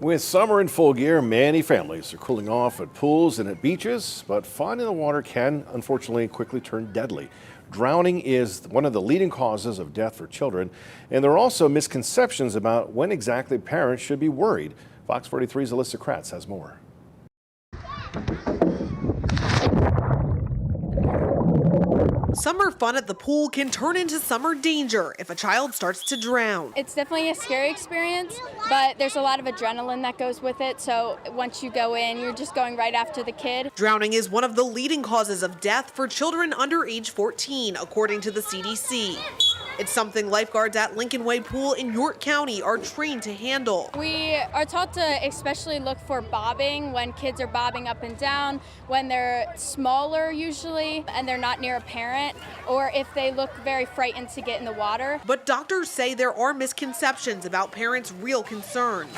With summer in full gear, many families are cooling off at pools and at beaches, but fun in the water can unfortunately quickly turn deadly. Drowning is one of the leading causes of death for children, and there are also misconceptions about when exactly parents should be worried. Fox 43's Alyssa Kratz has more. Summer fun at the pool can turn into summer danger if a child starts to drown. It's definitely a scary experience, but there's a lot of adrenaline that goes with it. So once you go in, you're just going right after the kid. Drowning is one of the leading causes of death for children under age 14, according to the CDC. It's something lifeguards at Lincolnway Pool in York County are trained to handle. We are taught to especially look for bobbing when kids are bobbing up and down, when they're smaller usually, and they're not near a parent, or if they look very frightened to get in the water. But doctors say there are misconceptions about parents' real concerns.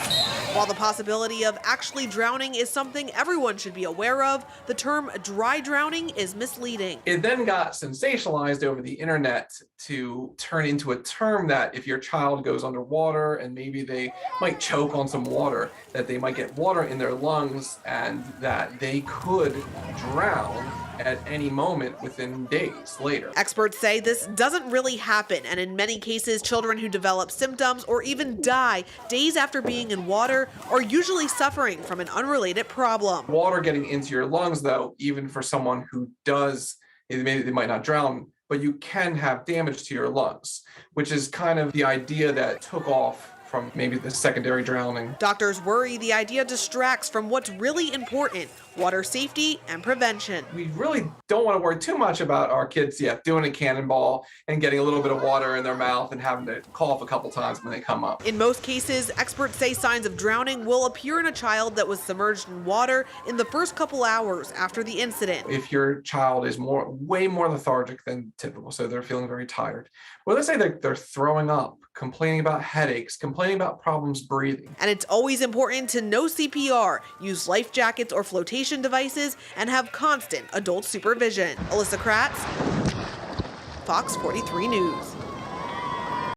While the possibility of actually drowning is something everyone should be aware of, the term dry drowning is misleading. It then got sensationalized over the internet to turn into a term that if your child goes underwater and maybe they might choke on some water, that they might get water in their lungs and that they could drown at any moment within days later. Experts say this doesn't really happen, and in many cases, children who develop symptoms or even die days after being in water are usually suffering from an unrelated problem. Water getting into your lungs, though, even for someone who does, maybe they might not drown, but you can have damage to your lungs, which is kind of the idea that took off from maybe the secondary drowning. Doctors worry the idea distracts from what's really important: water safety and prevention. We really don't want to worry too much about our kids yet doing a cannonball and getting a little bit of water in their mouth and having to cough a couple times when they come up. In most cases, experts say signs of drowning will appear in a child that was submerged in water in the first couple hours after the incident. If your child is way more lethargic than typical, so they're feeling very tired, well, let's say they're throwing up, complaining about headaches, complaining about problems breathing. And it's always important to know CPR, use life jackets or flotation devices, and have constant adult supervision. Alyssa Kratz, Fox 43 News.